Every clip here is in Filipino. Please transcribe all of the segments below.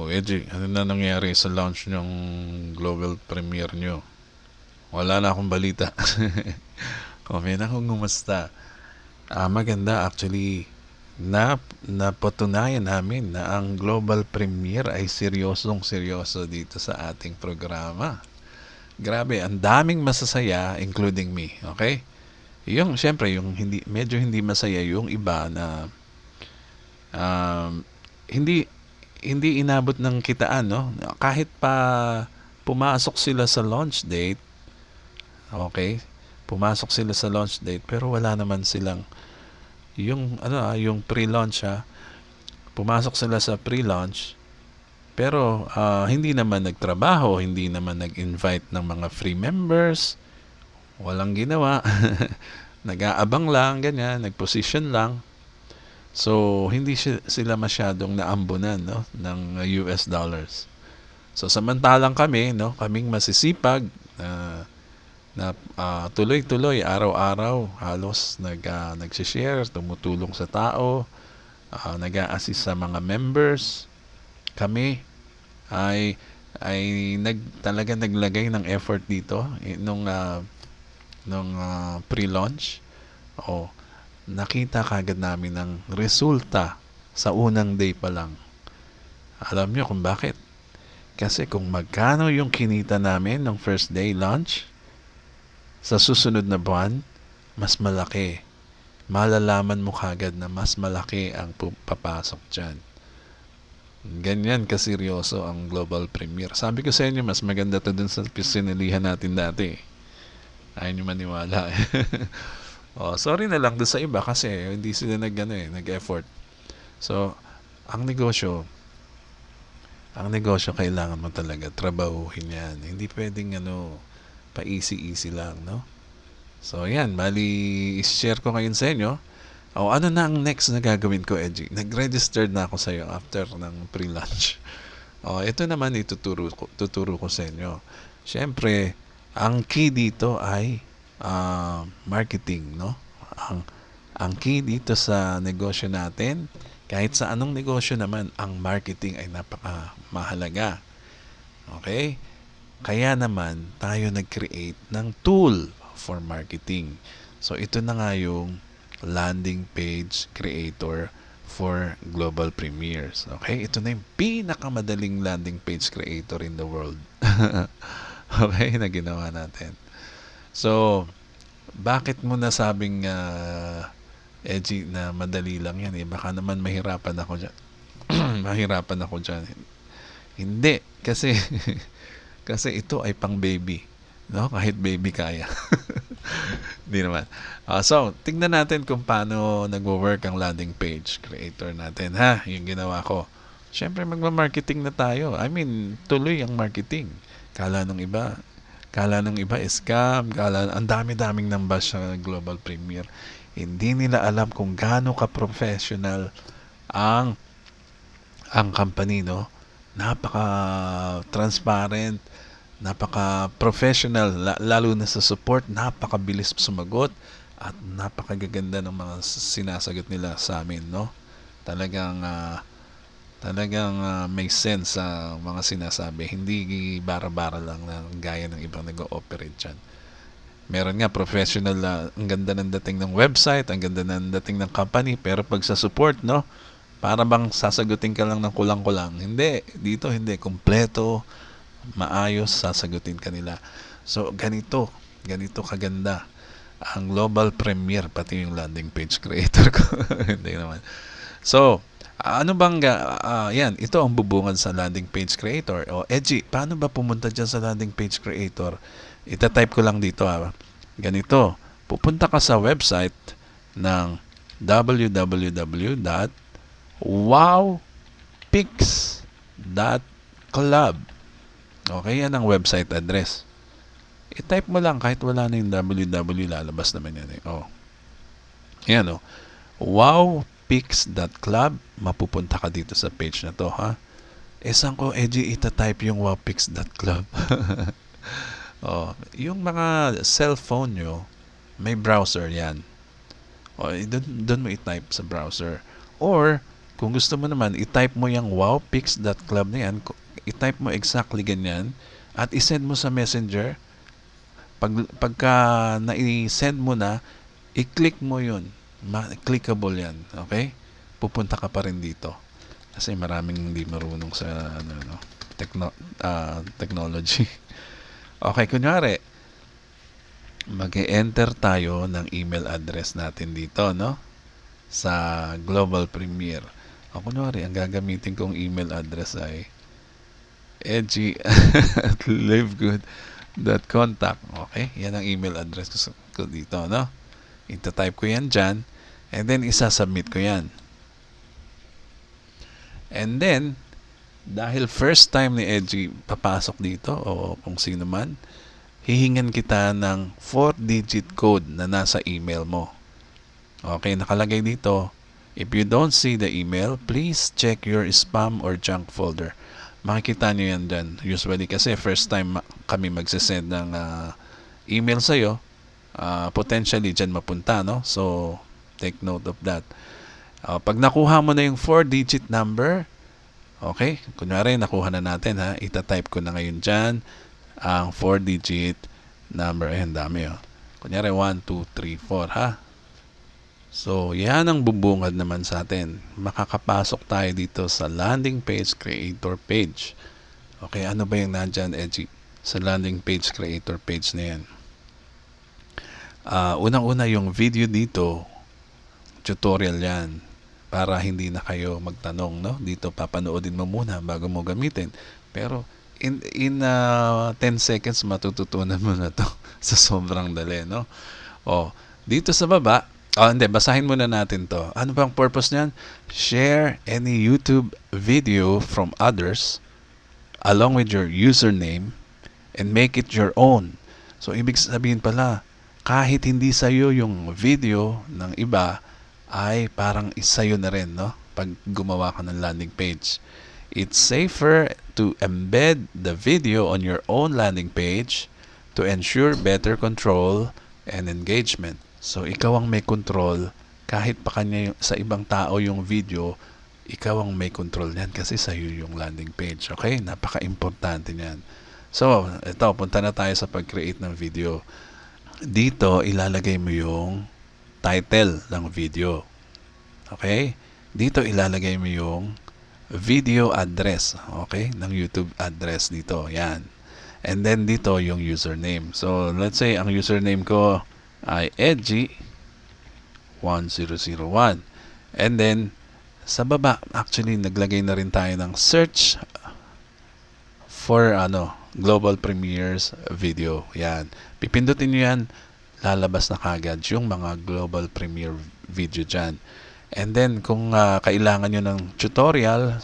Edgy, ano na nangyari sa launch ng global premiere nyo? Wala na akong balita. Comment ako, kumusta? Maganda actually. Napatunayan namin na ang global premiere ay seryosong seryoso dito sa ating programa. Grabe, ang daming masasaya, including me. Okay? Yung, syempre, yung medyo hindi masaya yung iba na um, hindi hindi inabot ng kitaan, no? Kahit pa pumasok sila sa launch date, okay? Pumasok sila sa launch date pero wala naman silang yung yung pre-launch ha. Pumasok sila sa pre-launch pero hindi naman nagtrabaho, hindi naman nag-invite ng mga free members, walang ginawa. Nag-aabang lang, ganyan, nag-position lang. So, hindi sila masyadong naambunan, no, ng US dollars. So, samantalang kami, no, kaming masisipag na tuloy-tuloy, araw-araw, halos nag-share, tumutulong sa tao, nag-a-assist sa mga members. Kami ay talaga naglagay ng effort dito nung pre-launch. O nakita kagad namin ang resulta sa unang day pa lang. Alam nyo kung bakit? Kasi kung magkano yung kinita namin ng first day launch, sa susunod na buwan, mas malaki. Malalaman mo kagad na mas malaki ang papasok dyan. Ganyan kaseryoso ang global premiere. Sabi ko sa inyo, mas maganda to dun sa sinilihan natin dati. Ayaw nyo maniwala. Sorry na lang dun sa iba kasi hindi sila nag-effort. So, ang negosyo kailangan mo talaga trabahuhin yan. Hindi pwedeng pa-easy-easy lang, no? So, yan. Bali, i-share ko ngayon sa inyo. Ano na ang next na gagawin ko, Edgy? Nag-registered na ako sa iyo after ng pre-launch. Ito naman tuturo ko sa inyo. Siyempre, ang key dito ay marketing, no? Ang key dito sa negosyo natin, kahit sa anong negosyo naman, ang marketing ay napaka-mahalaga. Okay? Kaya naman, tayo nag-create ng tool for marketing. So, ito na nga yung landing page creator for global premieres. Okay? Ito na yung pinakamadaling landing page creator in the world. Okay? Na ginawa natin. So, bakit mo nasabing Edgy na madali lang yan? Baka naman mahirapan ako dyan. Mahirapan ako dyan. Hindi. Kasi kasi ito ay pang baby, no? Kahit baby kaya. Hindi naman. So, tingnan natin kung paano nagwo-work ang landing page creator natin, ha? Yung ginawa ko. Siyempre, magma-marketing na tayo. I mean, tuloy ang marketing. Kala nung iba scam. Ang dami-daming nang-bash sa global premiere. Hindi nila alam kung gaano ka-professional ang company, no? Napaka-transparent, napaka-professional, lalo na sa support, napakabilis sumagot at napakagaganda ng mga sinasagot nila sa amin, no? Talagang may sense sa mga sinasabi. Hindi bara-bara lang na gaya ng ibang nag-ooperate dyan. Meron nga professional, ang ganda ng dating ng website, ang ganda ng dating ng company, pero pag sa support, no? Para bang sasagutin ka lang ng kulang-kulang. Hindi. Dito hindi. Kompleto, maayos, sasagutin ka nila. So, ganito kaganda ang global premiere, pati yung landing page creator ko. Hindi naman. So, ano bang yan, ito ang bubungad sa landing page creator. Edgy, paano ba pumunta dyan sa landing page creator? Ita-type ko lang dito, ganito, pupunta ka sa website ng www.wowpix.club. Okay, yan ang website address. I-type mo lang kahit wala na yung www, lalabas naman yan. Yan, wowpix.club. Mapupunta ka dito sa page na to, ha? Saan ko, Edgy, ita-type yung wowpix.club? Yung mga cellphone nyo, may browser yan. Doon mo i-type sa browser. Or, kung gusto mo naman, i-type mo yung wowpix.club na yan, i-type mo exactly ganyan, at i-send mo sa messenger. Pagka na-i-send mo na, i-click mo yun. Clickable yan. Okay? Pupunta ka pa rin dito. Kasi maraming hindi marunong sa technology. Okay, kunyari, mag-e-enter tayo ng email address natin dito, no? Sa Global Premier. O kunyari, ang gagamitin kong email address ay edgy@livegood.contact. Okay? Yan ang email address ko dito, no? Ita-type ko yan dyan, and then isa-submit ko yan. And then, dahil first time ni Edgy papasok dito, o kung sino man, hihingan kita ng 4-digit code na nasa email mo. Okay, nakalagay dito, if you don't see the email, please check your spam or junk folder. Makikita nyo yan dyan. Usually kasi first time kami magsisend ng email sa'yo, potentially dyan mapunta, no? So, take note of that. Pag nakuha mo na yung 4-digit number, okay, kunyari nakuha na natin, ha, ita-type ko na ngayon dyan ang 4-digit number. Ayan, dami, oh. Kunyari 1, 2, 3, 4, ha. So, yan ang bubungad naman sa atin. Makakapasok tayo dito sa landing page creator page. Okay, ano ba yung nandyan, Edgy? Sa landing page creator page na yan. Unang-una yung video dito, tutorial yan. Para hindi na kayo magtanong, no? Dito papanoodin mo muna bago mo gamitin. Pero in 10 seconds matututunan mo na to sa sobrang dali, no? Dito sa baba, hindi, basahin muna natin to. Ano bang purpose niyan? Share any YouTube video from others along with your username and make it your own. So, ibig sabihin pala, kahit hindi sa'yo yung video ng iba, ay parang isayo na rin, no? Pag gumawa ka ng landing page. It's safer to embed the video on your own landing page to ensure better control and engagement. So, ikaw ang may control. Kahit pa kanya sa ibang tao yung video, ikaw ang may control niyan kasi sa'yo yung landing page. Okay? Napaka-importante niyan. So, ito, punta na tayo sa pag-create ng video. Dito, ilalagay mo yung title ng video. Okay? Dito, ilalagay mo yung video address. Okay? Ng YouTube address dito. Yan. And then, dito, yung username. So, let's say, ang username ko ay edgy1001. And then, sa baba, actually, naglagay na rin tayo ng search for Global Premieres video. Yan. Pipindutin nyo yan, lalabas na kagad yung mga Global Premiere video dyan. And then, kung kailangan nyo ng tutorial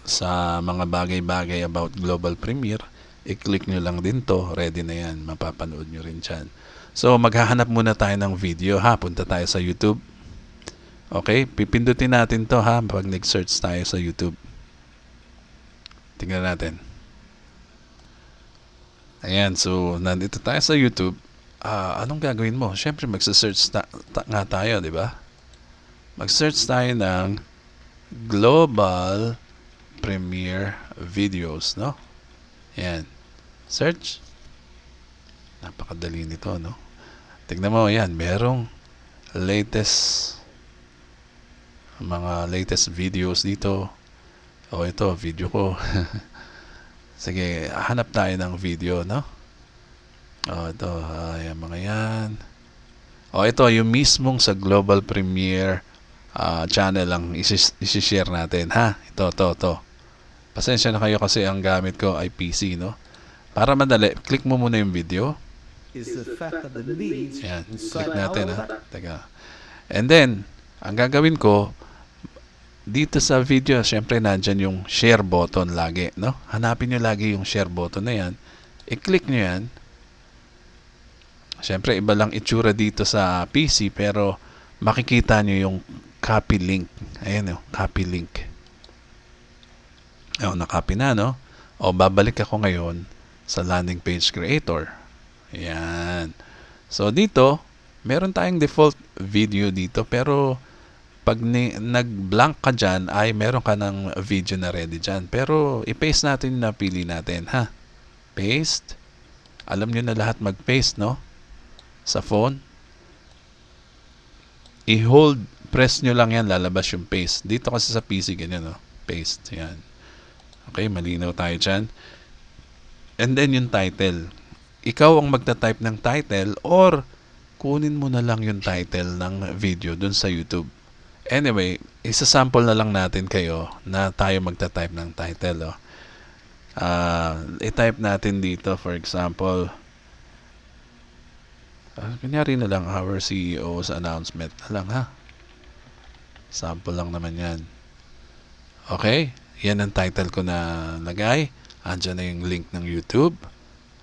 sa mga bagay-bagay about Global Premiere, i-click nyo lang din to. Ready na yan. Mapapanood nyo rin dyan. So, maghahanap muna tayo ng video, ha. Punta tayo sa YouTube. Okay? Pipindutin natin to, ha, pag nag-search tayo sa YouTube. Tingnan natin. Ayan, so, nandito tayo sa YouTube. Anong gagawin mo? Siyempre, magsa-search nga tayo, di ba? Mag-search tayo ng Global Premiere Videos, no? Ayan. Search. Napakadali nito, no? Tignan mo, yan. Merong mga latest videos dito. Ito, video ko. Sige, hanap tayo ng video, no? Ito, yan, mga yan. Ito, yung mismong sa Global Premiere channel lang isi-share natin, ha? Ito. Pasensya na kayo kasi ang gamit ko ay PC, no? Para madali, click mo muna yung video. Yan, click natin, ha? Teka. And then, ang gagawin ko, dito sa video, syempre nandyan yung share button lagi, no? Hanapin nyo lagi yung share button na yan. I-click nyo yan. Syempre, iba lang itsura dito sa PC, pero makikita nyo yung copy link. Ayan, copy link. Na-copy na, no? Babalik ako ngayon sa landing page creator. Ayan. So, dito, meron tayong default video dito, pero Pag nag-blank ka dyan, ay meron ka ng video na ready dyan. Pero i-paste natin yung napili natin, ha? Paste. Alam nyo na lahat mag-paste, no? Sa phone. I-hold, press nyo lang yan, lalabas yung paste. Dito kasi sa PC, ganyan, no? Paste, yan. Okay, malinaw tayo dyan. And then yung title. Ikaw ang magta-type ng title or kunin mo na lang yung title ng video dun sa YouTube. Anyway, isa-sample na lang natin kayo na tayo magta-type ng title. Oh. I-type natin dito, for example, kunyari na lang, our CEO's announcement na lang, ha? Sample lang naman yan. Okay? Yan ang title ko na lagay. Andyan na yung link ng YouTube.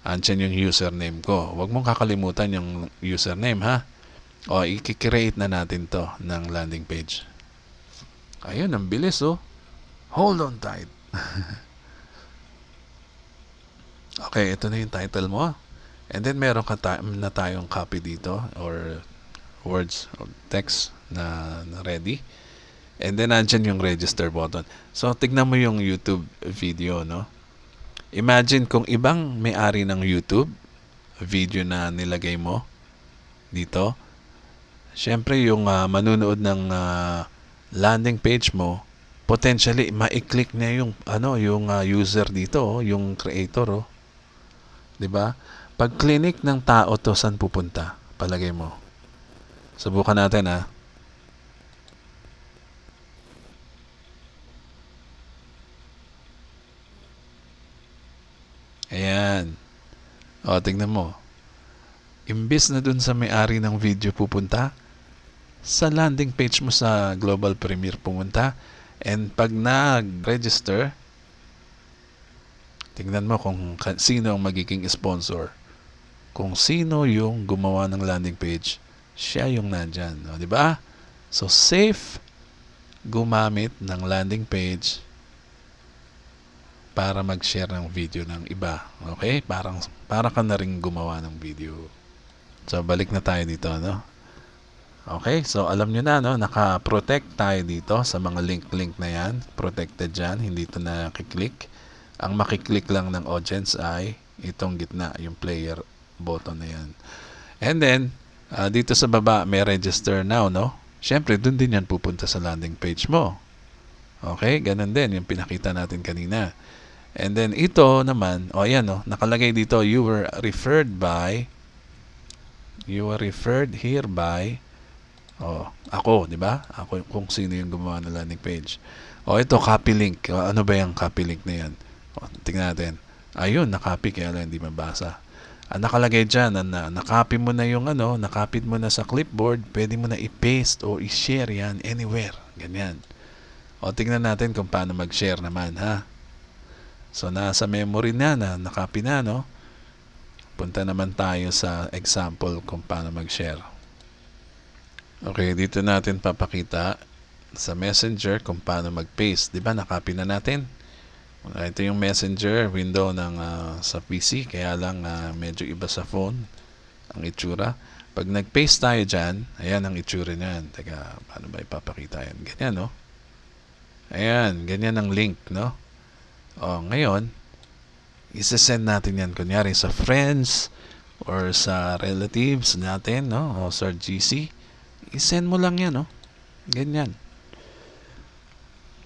Andyan yung username ko. Huwag mong kakalimutan yung username, ha? O, i-create na natin to ng landing page. Ayun, ang bilis, oh. Hold on tight. Okay, ito na yung title mo. And then, meron ka na tayong copy dito or words or text na ready. And then, andyan yung register button. So, tignan mo yung YouTube video, no? Imagine kung ibang may-ari ng YouTube video na nilagay mo dito. Siyempre, yung manunood ng landing page mo, potentially ma-click niya yung yung user dito, oh, yung creator, oh. 'Di ba? Pag clinic ng tao to, saan pupunta? Palagay mo. Subukan natin, ha. Ayan. O, tingnan mo. Imbis na dun sa may-ari ng video pupunta, sa landing page mo sa Global Premier pumunta. And pag nag-register, tingnan mo kung sino ang magiging sponsor. Kung sino yung gumawa ng landing page, siya yung nandyan. O, diba? So, safe gumamit ng landing page para mag-share ng video ng iba. Okay? Para ka na rin gumawa ng video. So, balik na tayo dito, no? Okay, so alam nyo na, no, naka-protect tayo dito sa mga link na yan. Protected dyan, hindi ito nakiklik. Ang makiklik lang ng audience ay itong gitna, yung player button na yan. And then, dito sa baba, may register now, no? Siyempre, dun din yan pupunta sa landing page mo. Okay, ganun din, yung pinakita natin kanina. And then, ito naman, ayan, no, nakalagay dito, you were referred here by ako, di ba? Ako kung sino yung gumawa ng landing page. Ito, copy link. Ano ba yung copy link na yan? Tingnan natin. Ayun, nakopy kaya lang hindi mabasa. Nakalagay dyan, nakopy mo na yung nakopy mo na sa clipboard, pwede mo na i-paste o i-share yan anywhere. Ganyan. Tingnan natin kung paano mag-share naman, ha? So, nasa memory na nakopy na, no? Punta naman tayo sa example kung paano mag-share. Okay, dito natin papakita sa Messenger kung paano mag-paste. Diba, nakopy na natin. Ito yung Messenger window ng sa PC, kaya lang medyo iba sa phone ang itsura. Pag nag-paste tayo dyan, ayan ang itsura niyan. Teka, paano ba ipapakita yan? Ganyan, no? Ayan, ganyan ang link, no? Ngayon, isa-send natin yan, kunyari sa friends or sa relatives natin, no? O sa GC. I-send mo lang yan, no? Ganyan.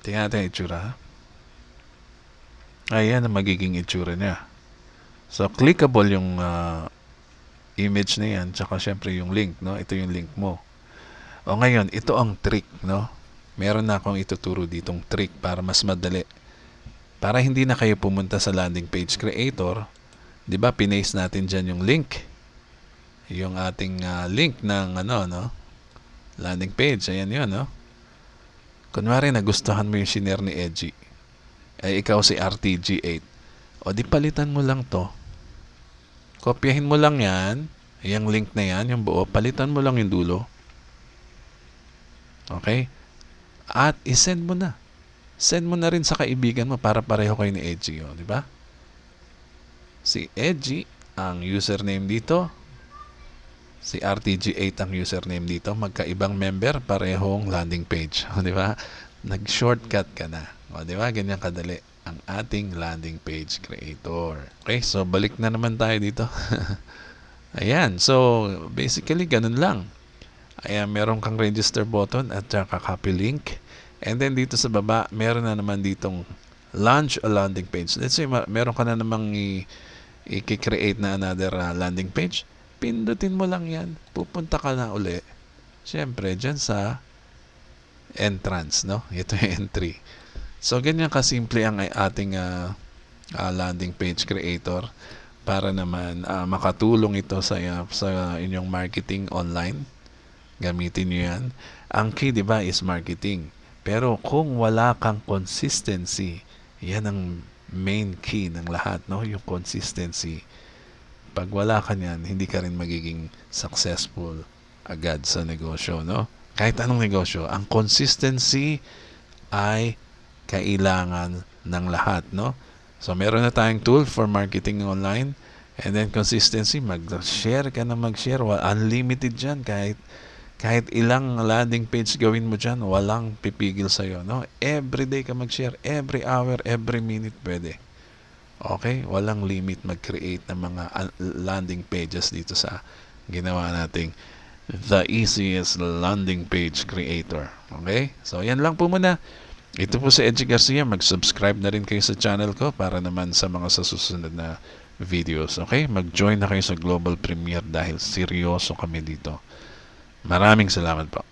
Tingnan natin yung itsura, ha? Ayan ang magiging itsura niya. So, clickable yung image na yan, tsaka syempre yung link, no? Ito yung link mo. Ngayon, ito ang trick, no? Meron na akong ituturo ditong trick para mas madali. Para hindi na kayo pumunta sa landing page creator, di ba, pinaste natin dyan yung link. Yung ating link ng landing page. Ayan yun, no? Kunwari, nagustuhan mo yung shinare ni Edgy. Ay, ikaw si RTG8. Di palitan mo lang to. Kopyahin mo lang yan. Yung link na yan, yung buo. Palitan mo lang yung dulo. Okay? At isend mo na. Send mo na rin sa kaibigan mo para pareho kayo ni Edgy. Di ba? Si Edgy, ang username dito. Si RTG8 ang username dito. Magkaibang member, parehong landing page. O, di ba? Nag-shortcut ka na. O, di ba? Ganyan kadali ang ating landing page creator. Okay, so balik na naman tayo dito. Ayan, so basically ganun lang. Ayan, meron kang register button at saka copy link. And then dito sa baba, meron na naman ditong launch a landing page. Let's say meron ka na namang i-create na another landing page. Pindutin mo lang yan. Pupunta ka na uli. Siyempre, dyan sa entrance, no? Ito yung entry. So, ganyan kasimple ang ating landing page creator para naman makatulong ito sa inyong marketing online. Gamitin nyo yan. Ang key, di ba, is marketing. Pero kung wala kang consistency, yan ang main key ng lahat, no? Yung consistency. Pag wala ka niyan, hindi ka rin magiging successful agad sa negosyo, no? Kahit anong negosyo, ang consistency ay kailangan ng lahat, no? So, meron na tayong tool for marketing online. And then, consistency, mag-share ka na mag-share. Unlimited dyan. Kahit ilang landing page gawin mo dyan, walang pipigil sa'yo, no? Every day ka mag-share. Every hour, every minute, pwede. Okay? Walang limit mag-create ng mga landing pages dito sa ginawa nating the easiest landing page creator. Okay? So, yan lang po muna. Ito po si Edgy Garcia. Mag-subscribe na rin kayo sa channel ko para naman sa mga susunod na videos. Okay? Mag-join na kayo sa Global Premiere dahil seryoso kami dito. Maraming salamat po.